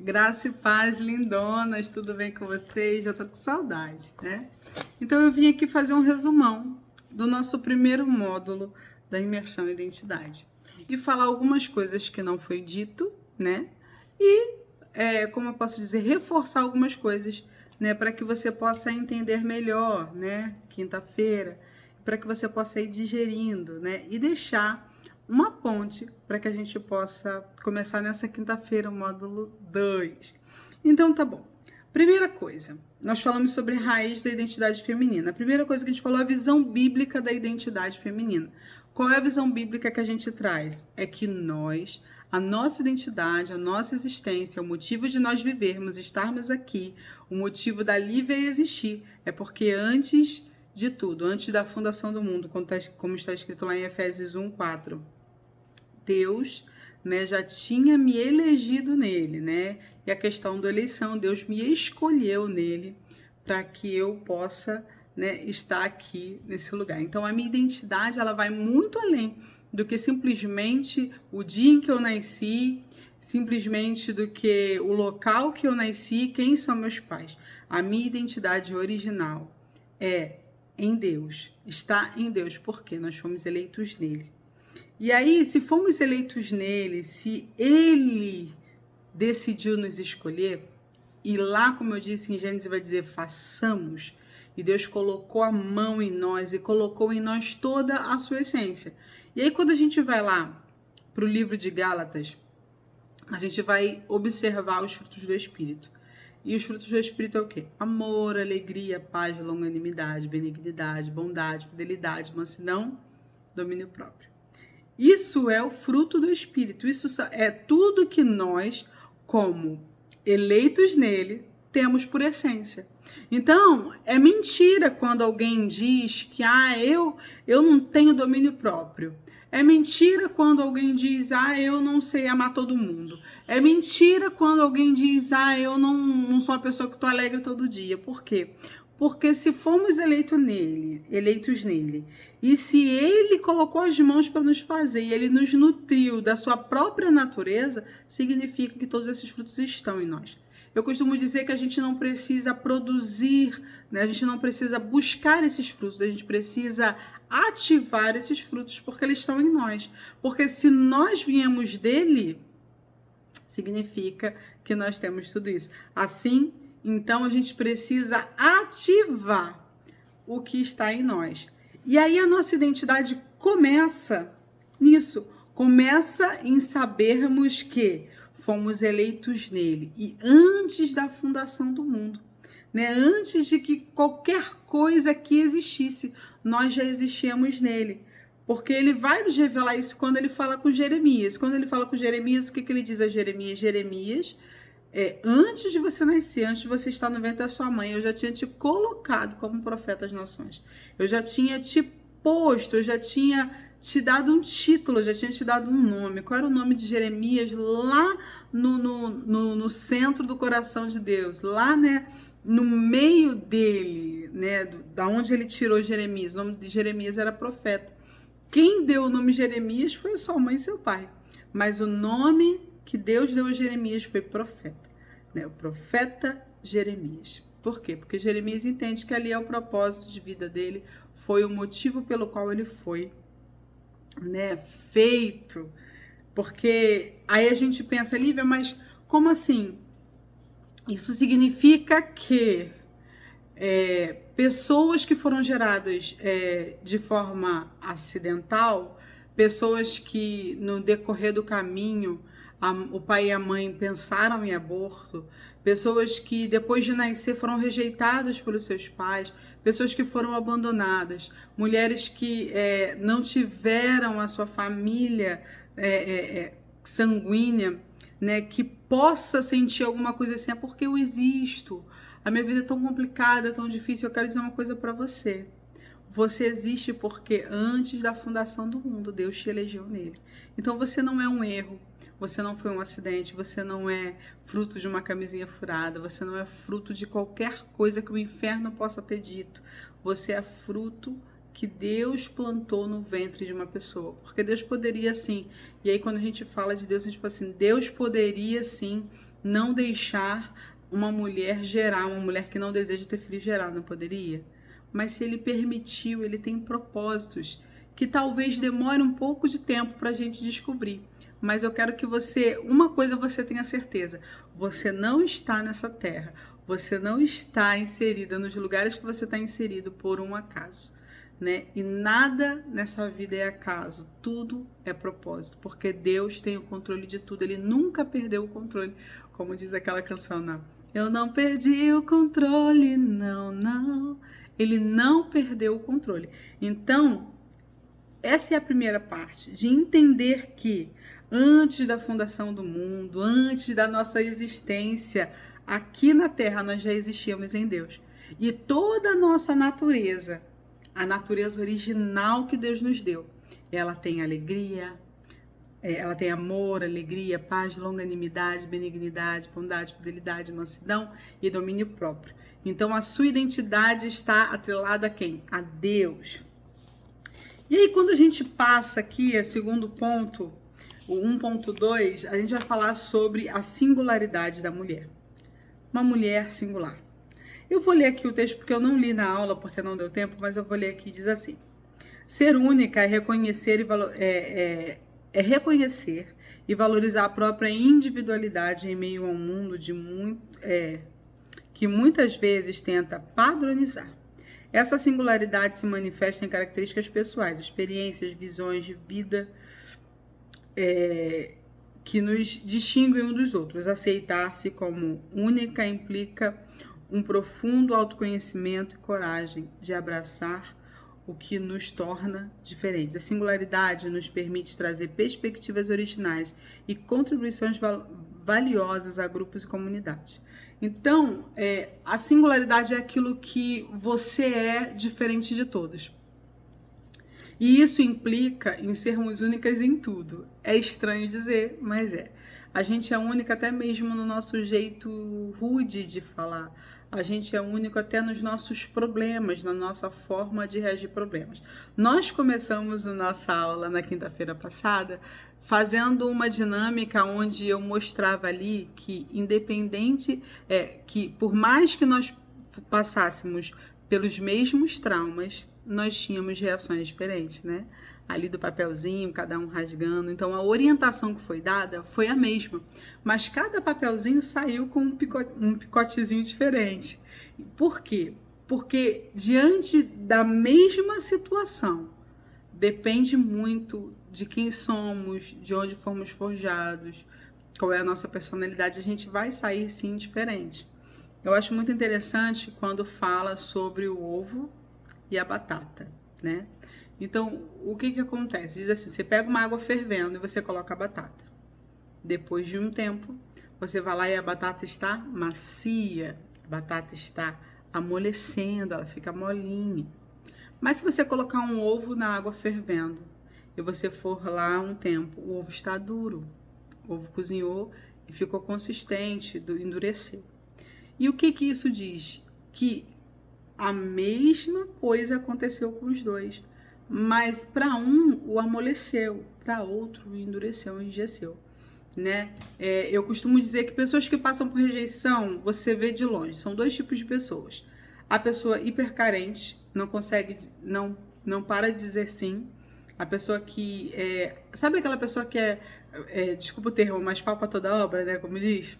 Graça e paz, lindonas, tudo bem com vocês? Já tô com saudade, né? Então eu vim aqui fazer um resumão do nosso primeiro módulo da imersão em identidade e falar algumas coisas que não foi dito, né? E, como eu posso dizer, reforçar algumas coisas, né? Para que você possa entender melhor, né? Quinta-feira, para que você possa ir digerindo, né? E deixar uma ponte para que a gente possa começar nessa quinta-feira o módulo 2. Então tá bom. Primeira coisa, nós falamos sobre a raiz da identidade feminina. A primeira coisa que a gente falou é a visão bíblica da identidade feminina. Qual é a visão bíblica que a gente traz? É que nós, a nossa identidade, a nossa existência, o motivo de nós vivermos, estarmos aqui, o motivo da Lívia existir, é porque antes de tudo, antes da fundação do mundo, como está escrito lá em Efésios 1:4, Deus, né, já tinha me elegido nele, né? E a questão da eleição, Deus me escolheu nele para que eu possa, né, estar aqui nesse lugar. Então a minha identidade, ela vai muito além do que simplesmente o dia em que eu nasci, simplesmente do que o local que eu nasci, quem são meus pais. A minha identidade original é em Deus, está em Deus, porque nós fomos eleitos nele. E aí, se fomos eleitos nele, se ele decidiu nos escolher, e lá, como eu disse em Gênesis, vai dizer, façamos, e Deus colocou a mão em nós e colocou em nós toda a sua essência. E aí, quando a gente vai lá para o livro de Gálatas, a gente vai observar os frutos do Espírito. E os frutos do Espírito é o quê? Amor, alegria, paz, longanimidade, benignidade, bondade, fidelidade, mansidão, domínio próprio. Isso é o fruto do Espírito. Isso é tudo que nós, como eleitos nele, temos por essência. Então, é mentira quando alguém diz que eu não tenho domínio próprio. É mentira quando alguém diz, eu não sei amar todo mundo. É mentira quando alguém diz, eu não sou uma pessoa que estou alegre todo dia. Por quê? Porque se fomos eleitos nele, e se ele colocou as mãos para nos fazer, e ele nos nutriu da sua própria natureza, significa que todos esses frutos estão em nós. Eu costumo dizer que a gente não precisa produzir, né? A gente não precisa buscar esses frutos, a gente precisa ativar esses frutos, porque eles estão em nós. Porque se nós viemos dele, significa que nós temos tudo isso. Assim, então a gente precisa ativar o que está em nós. E aí a nossa identidade começa nisso, começa em sabermos que fomos eleitos nele e antes da fundação do mundo, né? Antes de que qualquer coisa que existisse, nós já existíamos nele. Porque ele vai nos revelar isso quando ele fala com Jeremias. Quando ele fala com Jeremias, o que ele diz a Jeremias? Jeremias, antes de você nascer, antes de você estar no ventre da sua mãe, eu já tinha te colocado como profeta das nações. Eu já tinha te posto, eu já tinha te dado um título, eu já tinha te dado um nome. Qual era o nome de Jeremias? Lá no centro do coração de Deus, lá, né, no meio dele, né, da onde ele tirou Jeremias. O nome de Jeremias era profeta. Quem deu o nome Jeremias foi sua mãe e seu pai. Mas o nome que Deus deu a Jeremias foi profeta, né? O profeta Jeremias. Por quê? Porque Jeremias entende que ali é o propósito de vida dele, foi o motivo pelo qual ele foi, né, feito. Porque aí a gente pensa, Lívia, mas como assim? Isso significa que pessoas que foram geradas de forma acidental, pessoas que no decorrer do caminho o pai e a mãe pensaram em aborto, pessoas que depois de nascer foram rejeitadas pelos seus pais, pessoas que foram abandonadas, mulheres que não tiveram a sua família sanguínea, né, que possa sentir alguma coisa assim, é porque eu existo. A minha vida é tão complicada, tão difícil. Eu quero dizer uma coisa para você. Você existe porque antes da fundação do mundo, Deus te elegeu nele. Então você não é um erro, você não foi um acidente, você não é fruto de uma camisinha furada, você não é fruto de qualquer coisa que o inferno possa ter dito. Você é fruto que Deus plantou no ventre de uma pessoa. Porque Deus poderia sim. E aí quando a gente fala de Deus, a gente fala assim, Deus poderia sim não deixar uma mulher gerar, uma mulher que não deseja ter filho gerar, não poderia? Mas se ele permitiu, ele tem propósitos que talvez demore um pouco de tempo para a gente descobrir. Mas eu quero que uma coisa você tenha certeza, você não está nessa terra, você não está inserida nos lugares que você está inserido por um acaso, né? E nada nessa vida é acaso, tudo é propósito, porque Deus tem o controle de tudo, Ele nunca perdeu o controle, como diz aquela canção, não. Eu não perdi o controle, não, não. Ele não perdeu o controle. Então, essa é a primeira parte, de entender que antes da fundação do mundo, antes da nossa existência, aqui na Terra nós já existíamos em Deus. E toda a nossa natureza, a natureza original que Deus nos deu, ela tem alegria, ela tem amor, alegria, paz, longanimidade, benignidade, bondade, fidelidade, mansidão e domínio próprio. Então a sua identidade está atrelada a quem? A Deus. E aí quando a gente passa aqui, segundo ponto, o 1.2, a gente vai falar sobre a singularidade da mulher. Uma mulher singular. Eu vou ler aqui o texto porque eu não li na aula, porque não deu tempo, mas eu vou ler aqui, diz assim. Ser única é reconhecer e valorizar a própria individualidade em meio a um mundo que muitas vezes tenta padronizar. Essa singularidade se manifesta em características pessoais, experiências, visões de vida que nos distinguem uns dos outros. Aceitar-se como única implica um profundo autoconhecimento e coragem de abraçar o que nos torna diferentes. A singularidade nos permite trazer perspectivas originais e contribuições valiosas a grupos e comunidades. Então, a singularidade é aquilo que você é diferente de todos. E isso implica em sermos únicas em tudo. É estranho dizer, mas é. A gente é única até mesmo no nosso jeito rude de falar. A gente é único até nos nossos problemas, na nossa forma de reagir a problemas. Nós começamos a nossa aula na quinta-feira passada fazendo uma dinâmica onde eu mostrava ali que que por mais que nós passássemos pelos mesmos traumas, nós tínhamos reações diferentes, né? Ali do papelzinho, cada um rasgando. Então, a orientação que foi dada foi a mesma. Mas cada papelzinho saiu com um picotezinho diferente. Por quê? Porque diante da mesma situação, depende muito de quem somos, de onde fomos forjados, qual é a nossa personalidade, a gente vai sair sim diferente. Eu acho muito interessante quando fala sobre o ovo e a batata, né? Então, o que acontece? Diz assim, você pega uma água fervendo e você coloca a batata. Depois de um tempo, você vai lá e a batata está macia, a batata está amolecendo, ela fica molinha. Mas se você colocar um ovo na água fervendo e você for lá um tempo, o ovo está duro. O ovo cozinhou e ficou consistente, endureceu. E o que isso diz? Que a mesma coisa aconteceu com os dois. Mas para um o amoleceu, para outro o endureceu, enrijeceu, né? Eu costumo dizer que pessoas que passam por rejeição, você vê de longe, são dois tipos de pessoas. A pessoa hipercarente, não consegue, não para de dizer sim. A pessoa que sabe aquela pessoa que desculpa o termo, mas pau pra toda obra, né? Como diz?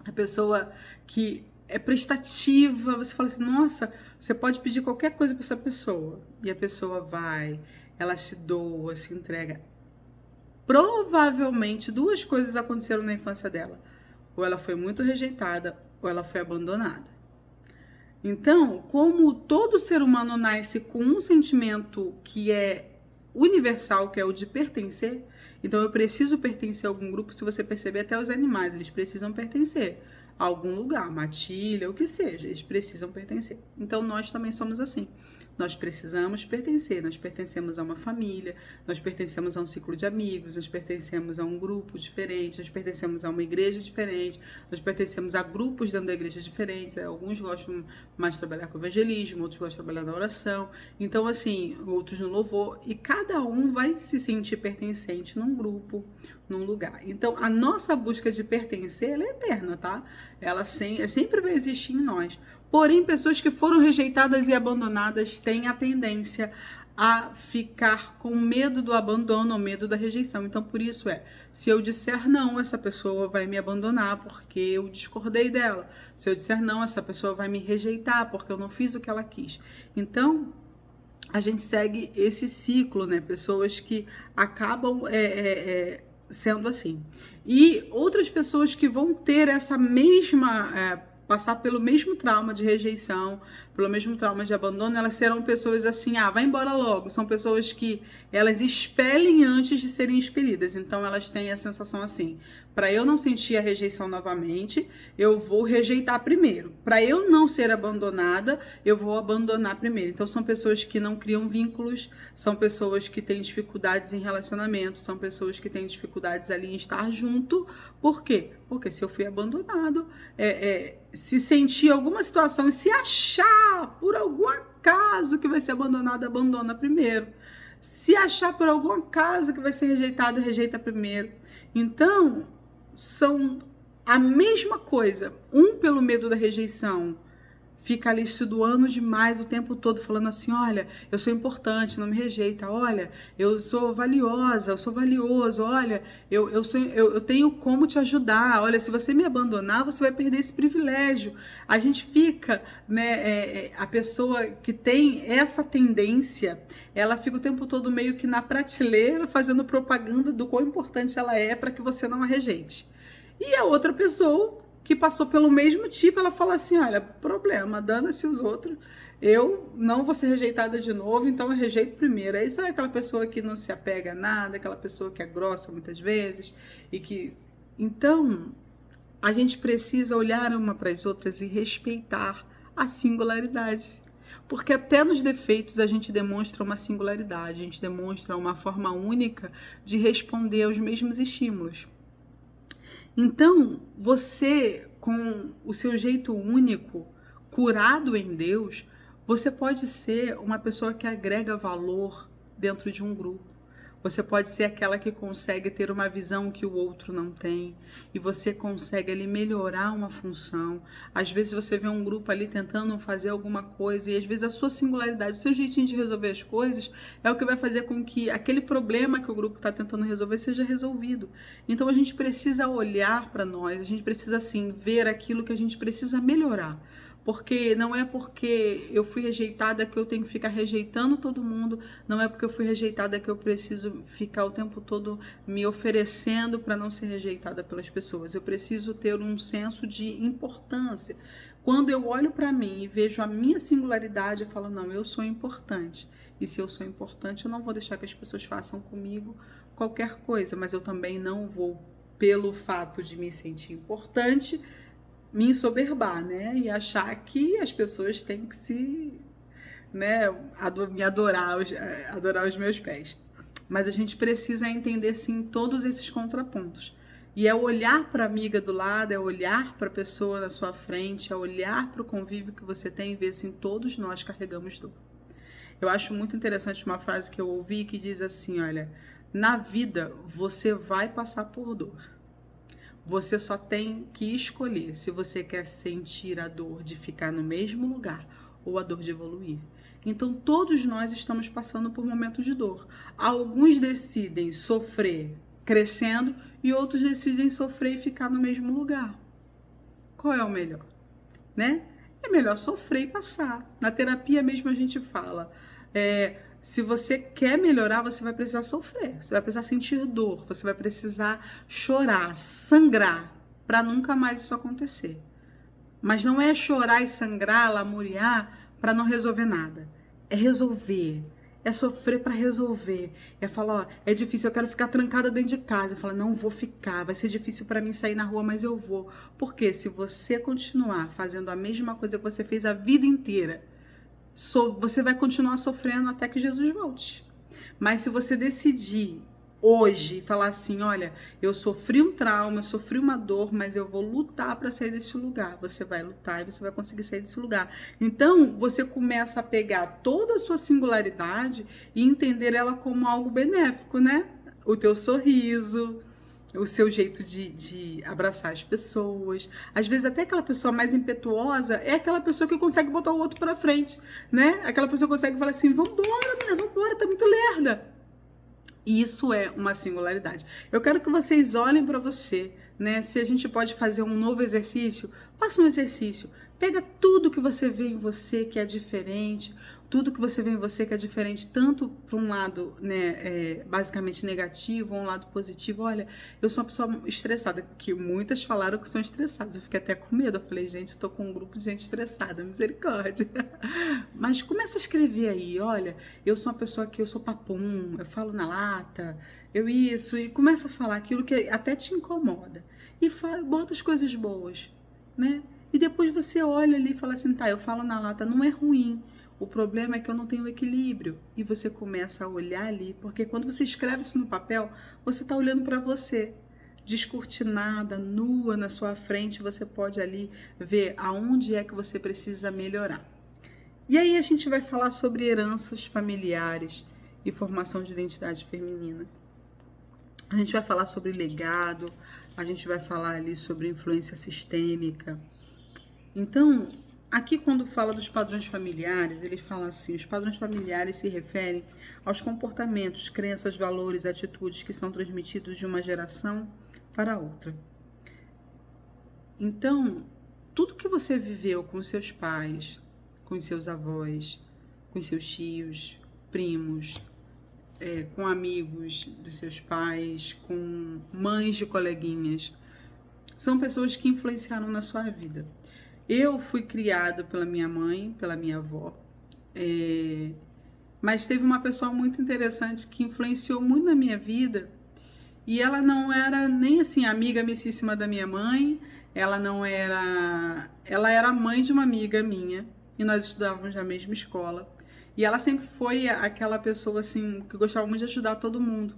A pessoa que é prestativa, você fala assim, nossa, você pode pedir qualquer coisa para essa pessoa. E a pessoa vai, ela se doa, se entrega. Provavelmente duas coisas aconteceram na infância dela. Ou ela foi muito rejeitada, ou ela foi abandonada. Então, como todo ser humano nasce com um sentimento que é universal, que é o de pertencer, então eu preciso pertencer a algum grupo. Se você perceber, até os animais, eles precisam pertencer a algum lugar, matilha, o que seja, eles precisam pertencer. Então nós também somos assim. nós precisamos pertencer, nós pertencemos a uma família, nós pertencemos a um ciclo de amigos, nós pertencemos a um grupo diferente, nós pertencemos a uma igreja diferente, nós pertencemos a grupos dentro da igreja diferentes, alguns gostam mais de trabalhar com evangelismo, outros gostam de trabalhar na oração, então assim, outros no louvor, e cada um vai se sentir pertencente num grupo, num lugar. Então, a nossa busca de pertencer, ela é eterna, tá? Ela sempre vai existir em nós. Porém, pessoas que foram rejeitadas e abandonadas têm a tendência a ficar com medo do abandono ou medo da rejeição. Então, por isso se eu disser não, essa pessoa vai me abandonar porque eu discordei dela. Se eu disser não, essa pessoa vai me rejeitar porque eu não fiz o que ela quis. Então, a gente segue esse ciclo, né? Pessoas que acabam sendo assim. E outras pessoas que vão ter essa mesma... passar pelo mesmo trauma de rejeição, pelo mesmo trauma de abandono, elas serão pessoas assim, vai embora logo. São pessoas que elas expelem antes de serem expelidas. Então, elas têm a sensação assim, para eu não sentir a rejeição novamente, eu vou rejeitar primeiro. Para eu não ser abandonada, eu vou abandonar primeiro. Então, são pessoas que não criam vínculos, são pessoas que têm dificuldades em relacionamento, são pessoas que têm dificuldades ali em estar junto. Por quê? Porque se eu fui abandonado, se sentir alguma situação e se achar por algum acaso que vai ser abandonado, abandona primeiro. Se achar por algum acaso que vai ser rejeitado, rejeita primeiro. Então, são a mesma coisa. Um pelo medo da rejeição, fica ali se doando demais o tempo todo, falando assim, olha, eu sou importante, não me rejeita, olha, eu sou valiosa, eu sou valioso, olha, eu tenho como te ajudar, olha, se você me abandonar, você vai perder esse privilégio. A gente fica, né, a pessoa que tem essa tendência, ela fica o tempo todo meio que na prateleira, fazendo propaganda do quão importante ela é para que você não a rejeite. E a outra pessoa que passou pelo mesmo tipo, ela fala assim, olha, problema, dana-se os outros, eu não vou ser rejeitada de novo, então eu rejeito primeiro. Aí sabe aquela pessoa que não se apega a nada, aquela pessoa que é grossa muitas vezes, e que... Então, a gente precisa olhar uma para as outras e respeitar a singularidade. Porque até nos defeitos a gente demonstra uma singularidade, a gente demonstra uma forma única de responder aos mesmos estímulos. Então, você, com o seu jeito único, curado em Deus, você pode ser uma pessoa que agrega valor dentro de um grupo. Você pode ser aquela que consegue ter uma visão que o outro não tem. E você consegue ali melhorar uma função. Às vezes você vê um grupo ali tentando fazer alguma coisa e às vezes a sua singularidade, o seu jeitinho de resolver as coisas é o que vai fazer com que aquele problema que o grupo está tentando resolver seja resolvido. Então a gente precisa olhar para nós, a gente precisa assim ver aquilo que a gente precisa melhorar. Porque não é porque eu fui rejeitada que eu tenho que ficar rejeitando todo mundo, não é porque eu fui rejeitada que eu preciso ficar o tempo todo me oferecendo para não ser rejeitada pelas pessoas. Eu preciso ter um senso de importância. Quando eu olho para mim e vejo a minha singularidade, eu falo, não, eu sou importante. E se eu sou importante, eu não vou deixar que as pessoas façam comigo qualquer coisa, mas eu também não vou, pelo fato de me sentir importante, me ensoberbar, né? E achar que as pessoas têm que me adorar os meus pés. Mas a gente precisa entender, sim, todos esses contrapontos. E é olhar para a amiga do lado, é olhar para a pessoa na sua frente, é olhar para o convívio que você tem e ver, assim, todos nós carregamos dor. Eu acho muito interessante uma frase que eu ouvi que diz assim, olha, na vida você vai passar por dor. Você só tem que escolher se você quer sentir a dor de ficar no mesmo lugar ou a dor de evoluir. Então, todos nós estamos passando por momentos de dor. Alguns decidem sofrer crescendo e outros decidem sofrer e ficar no mesmo lugar. Qual é o melhor? Né? É melhor sofrer e passar. Na terapia mesmo a gente fala... Se você quer melhorar, você vai precisar sofrer, você vai precisar sentir dor, você vai precisar chorar, sangrar, para nunca mais isso acontecer. Mas não é chorar e sangrar, lamuriar, para não resolver nada. É resolver, é sofrer para resolver. É falar, ó, é difícil, eu quero ficar trancada dentro de casa. Eu falo, não vou ficar, vai ser difícil para mim sair na rua, mas eu vou. Porque se você continuar fazendo a mesma coisa que você fez a vida inteira, você vai continuar sofrendo até que Jesus volte. Mas se você decidir hoje falar assim, olha, eu sofri um trauma, eu sofri uma dor, mas eu vou lutar para sair desse lugar. Você vai lutar e você vai conseguir sair desse lugar. Então, você começa a pegar toda a sua singularidade e entender ela como algo benéfico, né? O teu sorriso, o seu jeito de abraçar as pessoas. Às vezes até aquela pessoa mais impetuosa é aquela pessoa que consegue botar o outro para frente, né? Aquela pessoa que consegue falar assim, vambora, menina, vambora, tá muito lerda. Isso é uma singularidade. Eu quero que vocês olhem para você, né? Se a gente pode fazer um novo exercício, faça um exercício. Pega tudo que você vê em você que é diferente, tudo que você vê em você que é diferente, tanto para um lado, né, basicamente negativo, ou um lado positivo. Olha, eu sou uma pessoa estressada, que muitas falaram que são estressadas. Eu fiquei até com medo. Eu falei, gente, eu tô com um grupo de gente estressada, misericórdia. Mas começa a escrever aí, olha, eu sou uma pessoa que eu sou papum, eu falo na lata, eu isso, e começa a falar aquilo que até te incomoda. E bota as coisas boas, né? E depois você olha ali e fala assim, tá, eu falo na lata, não é ruim. O problema é que eu não tenho equilíbrio. E você começa a olhar ali, porque quando você escreve isso no papel, você está olhando para você. Descortinada, nua na sua frente, você pode ali ver aonde é que você precisa melhorar. E aí a gente vai falar sobre heranças familiares e formação de identidade feminina. A gente vai falar sobre legado, a gente vai falar ali sobre influência sistêmica. Então, aqui quando fala dos padrões familiares, ele fala assim, os padrões familiares se referem aos comportamentos, crenças, valores, atitudes que são transmitidos de uma geração para outra. Então, tudo que você viveu com seus pais, com seus avós, com seus tios, primos, com amigos dos seus pais, com mães de coleguinhas, são pessoas que influenciaram na sua vida. Eu fui criado pela minha mãe, pela minha avó, mas teve uma pessoa muito interessante que influenciou muito na minha vida, e ela não era nem assim amiga amicíssima da minha mãe, ela era mãe de uma amiga minha, e nós estudávamos na mesma escola. E ela sempre foi aquela pessoa assim que gostava muito de ajudar todo mundo.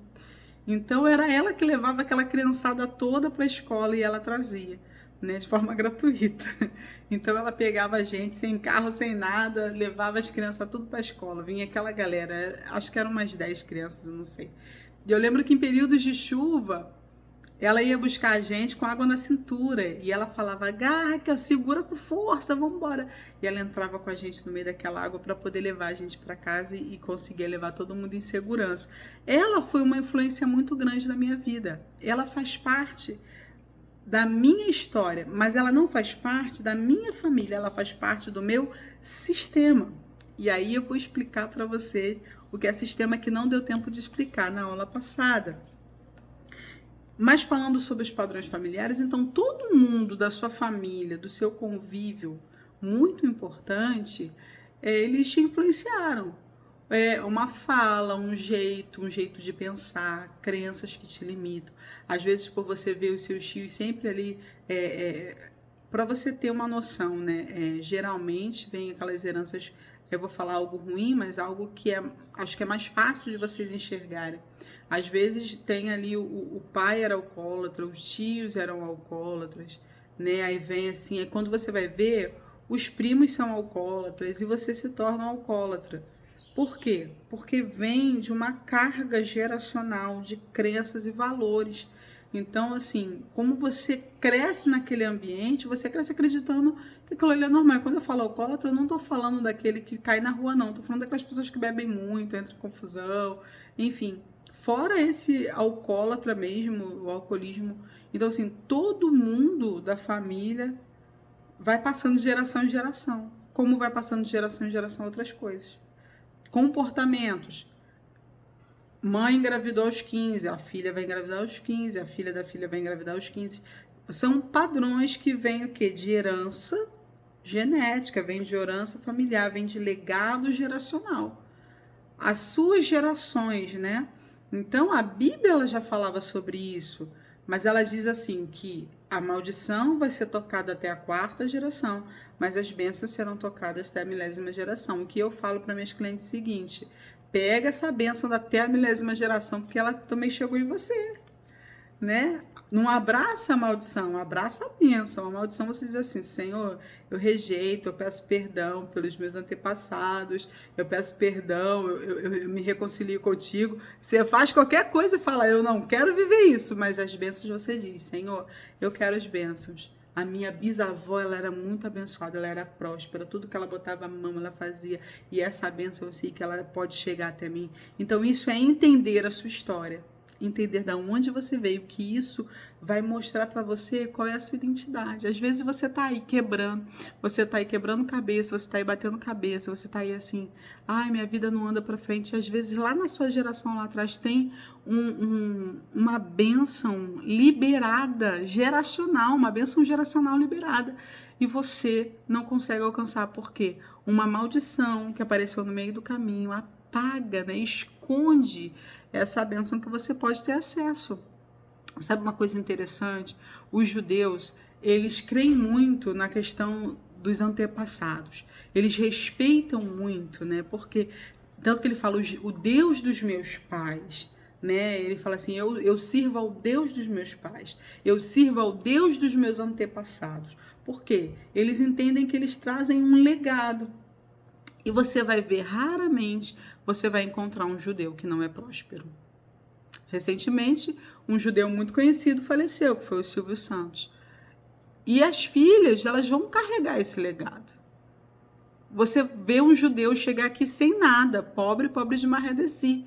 Então era ela que levava aquela criançada toda para a escola e ela trazia, né, de forma gratuita. Então ela pegava a gente sem carro, sem nada, levava as crianças tudo para a escola. Vinha aquela galera, acho que eram umas 10 crianças, eu não sei. E eu lembro que em períodos de chuva, ela ia buscar a gente com água na cintura e ela falava, agarra, que segura com força, vamos embora. E ela entrava com a gente no meio daquela água para poder levar a gente para casa e conseguir levar todo mundo em segurança. Ela foi uma influência muito grande na minha vida. Ela faz parte da minha história, mas ela não faz parte da minha família, ela faz parte do meu sistema. E aí eu vou explicar para você o que é sistema que não deu tempo de explicar na aula passada. Mas falando sobre os padrões familiares, então todo mundo da sua família, do seu convívio, muito importante, eles te influenciaram. Uma fala, um jeito de pensar, crenças que te limitam. Às vezes, por você ver os seus tios sempre ali, para você ter uma noção, né? Geralmente vem aquelas heranças, eu vou falar algo ruim, mas algo que acho que é mais fácil de vocês enxergarem. Às vezes tem ali o pai era alcoólatra, os tios eram alcoólatras, né? Aí vem assim, aí quando você vai ver, os primos são alcoólatras e você se torna alcoólatra. Por quê? Porque vem de uma carga geracional de crenças e valores. Então, assim, como você cresce naquele ambiente, você cresce acreditando que aquilo ali é normal. Quando eu falo alcoólatra, eu não estou falando daquele que cai na rua, não. Estou falando daquelas pessoas que bebem muito, entram em confusão, enfim. Fora esse alcoólatra mesmo, o alcoolismo. Então, assim, todo mundo da família vai passando de geração em geração. Como vai passando de geração em geração outras coisas. Comportamentos. Mãe engravidou aos 15, a filha vai engravidar aos 15, a filha da filha vai engravidar aos 15. São padrões que vêm o quê? De herança genética, vem de herança familiar, vem de legado geracional. As suas gerações, né? Então, a Bíblia ela já falava sobre isso. Mas ela diz assim que a maldição vai ser tocada até a 4ª geração, mas as bênçãos serão tocadas até a 1000ª geração. O que eu falo para minhas clientes é o seguinte: pega essa bênção até a 1000ª geração, porque ela também chegou em você, né? Não abraça a maldição, abraça a bênção. A maldição você diz assim: Senhor, eu rejeito, eu peço perdão pelos meus antepassados, eu peço perdão, eu me reconcilio contigo. Você faz qualquer coisa e fala: eu não quero viver isso, mas as bênçãos você diz: Senhor, eu quero as bênçãos. A minha bisavó, ela era muito abençoada, ela era próspera, tudo que ela botava a mão, ela fazia, e essa bênção eu sei que ela pode chegar até mim. Então isso é entender a sua história, entender de onde você veio, que isso vai mostrar para você qual é a sua identidade. Às vezes você tá aí quebrando, você tá aí quebrando cabeça, você tá aí batendo cabeça, você tá aí assim, ai, minha vida não anda para frente. Às vezes lá na sua geração lá atrás tem uma bênção liberada, geracional, uma bênção geracional liberada, e você não consegue alcançar. Por quê? Uma maldição que apareceu no meio do caminho apaga, né, esconde essa bênção que você pode ter acesso. Sabe uma coisa interessante? Os judeus, eles creem muito na questão dos antepassados. Eles respeitam muito, né? Porque, tanto que ele fala, o Deus dos meus pais, né? Ele fala assim, eu sirvo ao Deus dos meus pais, eu sirvo ao Deus dos meus antepassados. Por quê? Eles entendem que eles trazem um legado. E você vai ver, raramente, você vai encontrar um judeu que não é próspero. Recentemente, um judeu muito conhecido faleceu, que foi o Silvio Santos. E as filhas, elas vão carregar esse legado. Você vê um judeu chegar aqui sem nada, pobre, pobre de maré de si.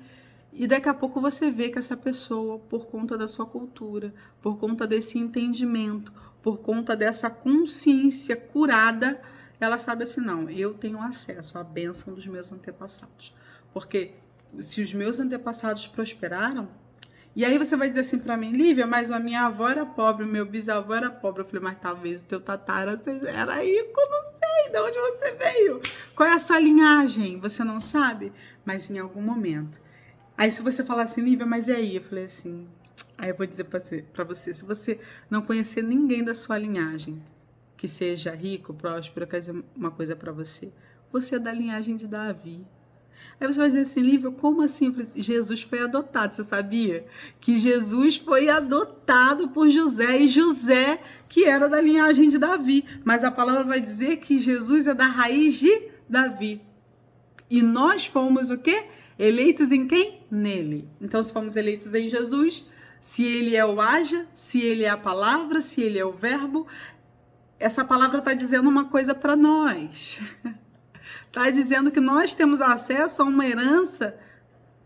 E daqui a pouco você vê que essa pessoa, por conta da sua cultura, por conta desse entendimento, por conta dessa consciência curada, ela sabe assim, não, eu tenho acesso à bênção dos meus antepassados. Porque se os meus antepassados prosperaram, e aí você vai dizer assim para mim, Lívia, mas a minha avó era pobre, o meu bisavô era pobre. Eu falei, mas talvez o teu tatara era rico, não sei de onde você veio. Qual é a sua linhagem? Você não sabe? Mas em algum momento. Aí se você falar assim, Lívia, mas e aí? Eu falei assim, aí eu vou dizer para você, se você não conhecer ninguém da sua linhagem, que seja rico, próspero, eu quero dizer uma coisa para você. Você é da linhagem de Davi. Aí você vai dizer assim, Lívia, como assim? Jesus foi adotado, você sabia? Que Jesus foi adotado por José, e José que era da linhagem de Davi. Mas a palavra vai dizer que Jesus é da raiz de Davi. E nós fomos o quê? Eleitos em quem? Nele. Então, se fomos eleitos em Jesus, se ele é o haja, se ele é a palavra, se ele é o verbo, essa palavra está dizendo uma coisa para nós. Está dizendo que nós temos acesso a uma herança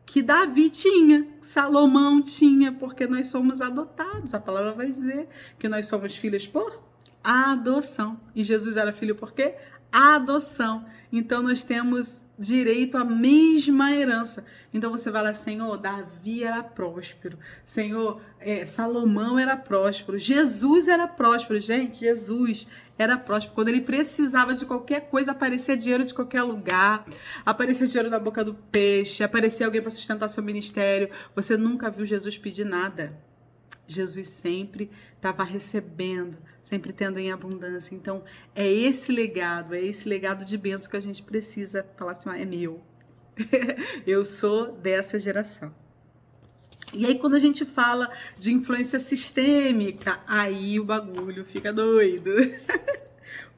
que Davi tinha, Salomão tinha, porque nós somos adotados. A palavra vai dizer que nós somos filhos por adoção. E Jesus era filho por quê? Adoção. Então nós temos direito à mesma herança. Então você vai lá, Senhor, Davi era próspero. Senhor, Salomão era próspero. Jesus era próspero. Gente, Jesus era próspero. Quando ele precisava de qualquer coisa, aparecia dinheiro de qualquer lugar. Aparecia dinheiro na boca do peixe. Aparecia alguém para sustentar seu ministério. Você nunca viu Jesus pedir nada. Jesus sempre estava recebendo, sempre tendo em abundância. Então, é esse legado de bênção que a gente precisa falar assim, é meu. Eu sou dessa geração. E aí, quando a gente fala de influência sistêmica, aí o bagulho fica doido.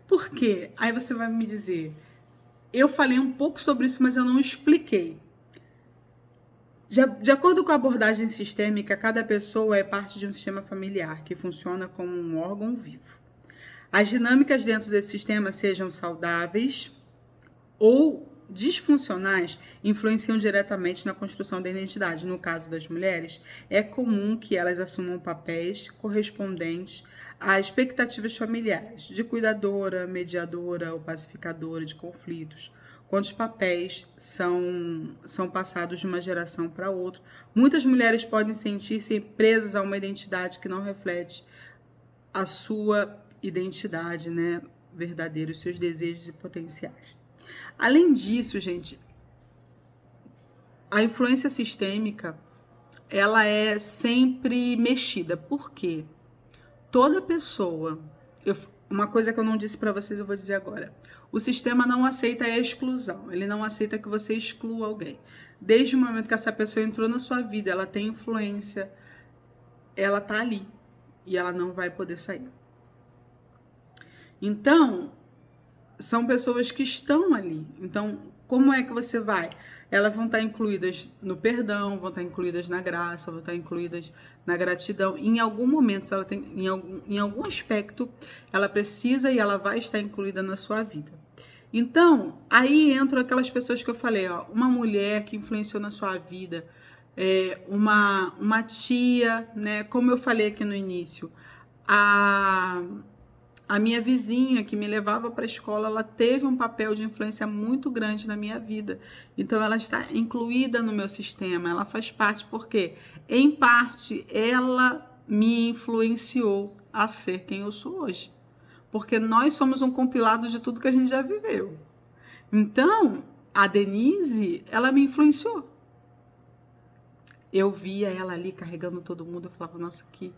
Por quê? Aí você vai me dizer, eu falei um pouco sobre isso, mas eu não expliquei. De acordo com a abordagem sistêmica, cada pessoa é parte de um sistema familiar que funciona como um órgão vivo. As dinâmicas dentro desse sistema, sejam saudáveis ou disfuncionais, influenciam diretamente na construção da identidade. No caso das mulheres, é comum que elas assumam papéis correspondentes a expectativas familiares, de cuidadora, mediadora ou pacificadora de conflitos. Quando os papéis são passados de uma geração para outra, muitas mulheres podem sentir-se presas a uma identidade que não reflete a sua identidade, né, verdadeira, os seus desejos e potenciais. Além disso, gente, a influência sistêmica, ela é sempre mexida. Por quê? Toda pessoa... uma coisa que eu não disse para vocês, eu vou dizer agora. O sistema não aceita a exclusão. Ele não aceita que você exclua alguém. Desde o momento que essa pessoa entrou na sua vida, ela tem influência, ela tá ali. E ela não vai poder sair. Então, são pessoas que estão ali. Então, como é que você vai? Elas vão estar incluídas no perdão, vão estar incluídas na graça, vão estar incluídas na gratidão. Em algum momento, se ela tem, em algum aspecto, ela precisa e ela vai estar incluída na sua vida. Então, aí entram aquelas pessoas que eu falei, ó, uma mulher que influenciou na sua vida, uma tia, né? Como eu falei aqui no início, a minha vizinha que me levava para a escola, ela teve um papel de influência muito grande na minha vida. Então, ela está incluída no meu sistema, ela faz parte, porque, em parte, ela me influenciou a ser quem eu sou hoje. Porque nós somos um compilado de tudo que a gente já viveu. Então, a Denise, ela me influenciou. Eu via ela ali carregando todo mundo, eu falava, nossa, que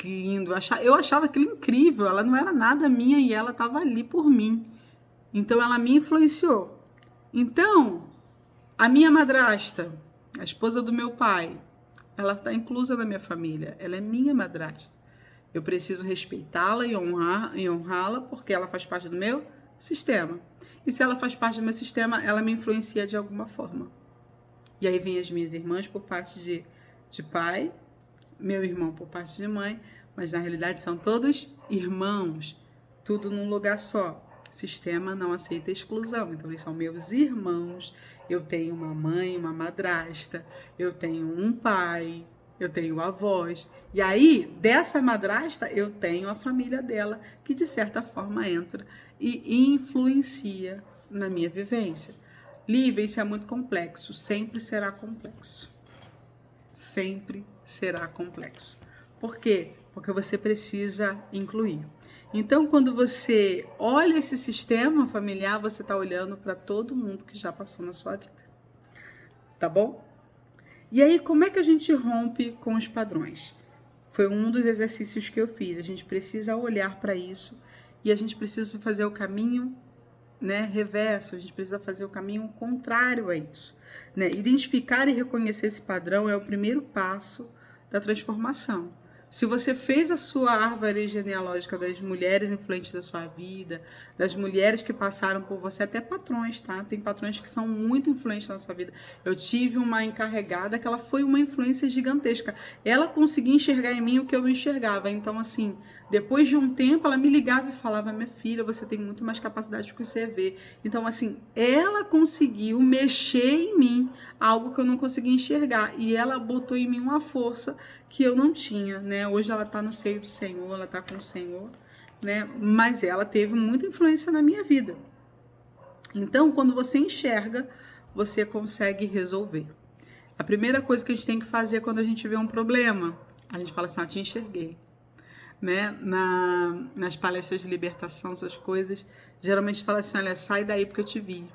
lindo. Eu achava aquilo incrível, ela não era nada minha e ela estava ali por mim. Então, ela me influenciou. Então, a minha madrasta, a esposa do meu pai, ela está inclusa na minha família, ela é minha madrasta. Eu preciso respeitá-la e honrá-la porque ela faz parte do meu sistema. E se ela faz parte do meu sistema, ela me influencia de alguma forma. E aí vem as minhas irmãs por parte de pai, meu irmão por parte de mãe, mas na realidade são todos irmãos, tudo num lugar só. Sistema não aceita exclusão, então eles são meus irmãos. Eu tenho uma mãe, uma madrasta, eu tenho um pai, eu tenho avós. E aí, dessa madrasta, eu tenho a família dela, que de certa forma entra e influencia na minha vivência. Lívia, isso é muito complexo, sempre será complexo. Sempre será complexo. Por quê? Porque você precisa incluir. Então, quando você olha esse sistema familiar, você está olhando para todo mundo que já passou na sua vida. Tá bom? E aí, como é que a gente rompe com os padrões? Foi um dos exercícios que eu fiz. A gente precisa olhar para isso e a gente precisa fazer o caminho, né, reverso, a gente precisa fazer o caminho contrário a isso. Né? Identificar e reconhecer esse padrão é o primeiro passo da transformação. Se você fez a sua árvore genealógica das mulheres influentes da sua vida, das mulheres que passaram por você, até patrões, tá? Tem patrões que são muito influentes na sua vida. Eu tive uma encarregada que ela foi uma influência gigantesca. Ela conseguia enxergar em mim o que eu não enxergava. Então, assim, depois de um tempo, ela me ligava e falava, minha filha, você tem muito mais capacidade do que você vê. Então, assim, ela conseguiu mexer em mim algo que eu não conseguia enxergar. E ela botou em mim uma força que eu não tinha, né? Hoje ela tá no seio do Senhor, ela tá com o Senhor, né? Mas ela teve muita influência na minha vida. Então, quando você enxerga, você consegue resolver. A primeira coisa que a gente tem que fazer quando a gente vê um problema, a gente fala assim, te enxerguei. Né? Nas palestras de libertação, essas coisas, geralmente fala assim, olha, sai daí porque eu te vi.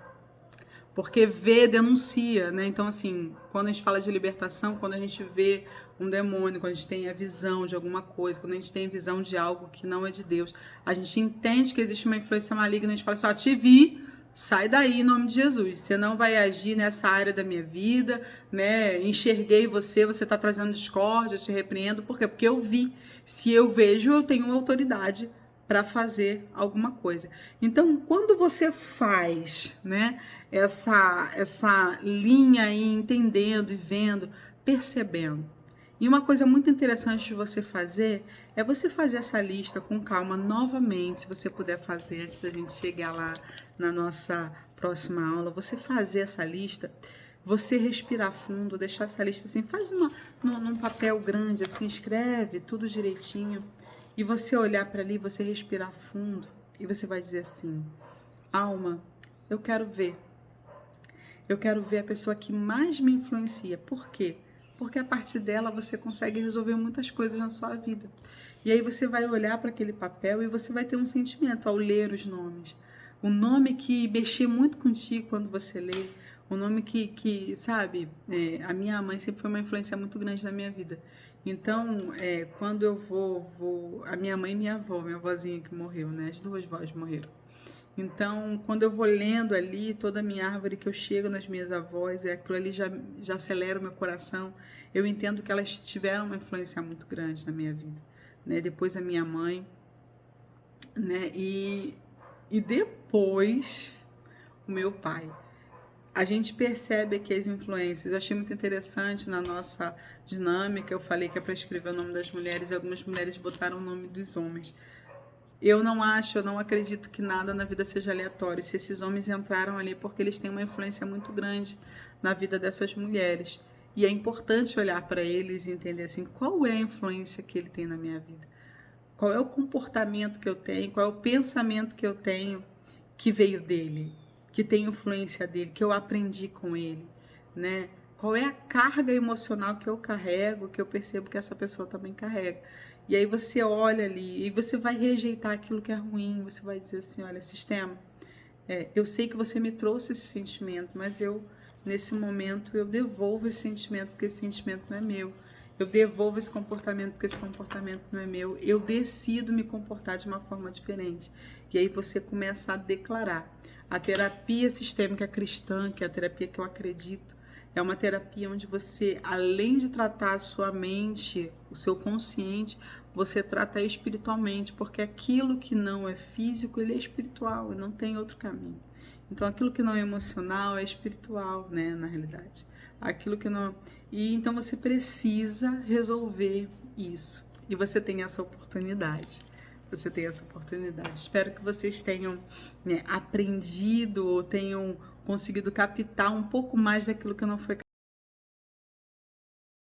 Porque vê denuncia, né? Então, assim, quando a gente fala de libertação, quando a gente vê um demônio, quando a gente tem a visão de alguma coisa, quando a gente tem a visão de algo que não é de Deus, a gente entende que existe uma influência maligna, a gente fala assim, te vi, sai daí em nome de Jesus. Você não vai agir nessa área da minha vida, né? Enxerguei você está trazendo discórdia, te repreendo. Por quê? Porque eu vi. Se eu vejo, eu tenho autoridade para fazer alguma coisa. Então, quando você faz, né, essa linha aí, entendendo e vendo, percebendo. E uma coisa muito interessante de você fazer é você fazer essa lista com calma novamente, se você puder fazer antes da gente chegar lá na nossa próxima aula, você fazer essa lista, você respirar fundo, deixar essa lista assim, faz num papel grande, assim, escreve tudo direitinho, e você olhar para ali, você respirar fundo, e você vai dizer assim, alma, eu quero ver a pessoa que mais me influencia. Por quê? Porque a partir dela você consegue resolver muitas coisas na sua vida. E aí você vai olhar para aquele papel e você vai ter um sentimento ao ler os nomes. O nome que mexer muito contigo quando você lê, um nome sabe, a minha mãe sempre foi uma influência muito grande na minha vida. Então, quando eu a minha mãe e minha avó, minha avózinha que morreu, né? As duas vós morreram. Então, quando eu vou lendo ali toda a minha árvore, que eu chego nas minhas avós, aquilo ali já acelera o meu coração. Eu entendo que elas tiveram uma influência muito grande na minha vida, né? Depois a minha mãe, né? E depois o meu pai. A gente percebe aqui as influências. Eu achei muito interessante na nossa dinâmica. Eu falei que é para escrever o nome das mulheres e algumas mulheres botaram o nome dos homens. Eu não acredito que nada na vida seja aleatório. Se esses homens entraram ali porque eles têm uma influência muito grande na vida dessas mulheres. E é importante olhar para eles e entender assim, qual é a influência que ele tem na minha vida? Qual é o comportamento que eu tenho? Qual é o pensamento que eu tenho que veio dele? Que tem influência dele, que eu aprendi com ele, né? Qual é a carga emocional que eu carrego, que eu percebo que essa pessoa também carrega? E aí você olha ali e você vai rejeitar aquilo que é ruim, você vai dizer assim, olha, sistema, eu sei que você me trouxe esse sentimento, mas nesse momento, eu devolvo esse sentimento, porque esse sentimento não é meu. Eu devolvo esse comportamento, porque esse comportamento não é meu. Eu decido me comportar de uma forma diferente. E aí você começa a declarar. A terapia sistêmica cristã, que é a terapia que eu acredito, é uma terapia onde você, além de tratar a sua mente, o seu consciente, você trata espiritualmente, porque aquilo que não é físico, ele é espiritual e não tem outro caminho. Então, aquilo que não é emocional é espiritual, né, na realidade. Aquilo que não... E então você precisa resolver isso. E você tem essa oportunidade. Você tem essa oportunidade. Espero que vocês tenham, né, aprendido ou tenham conseguido captar um pouco mais daquilo que não foi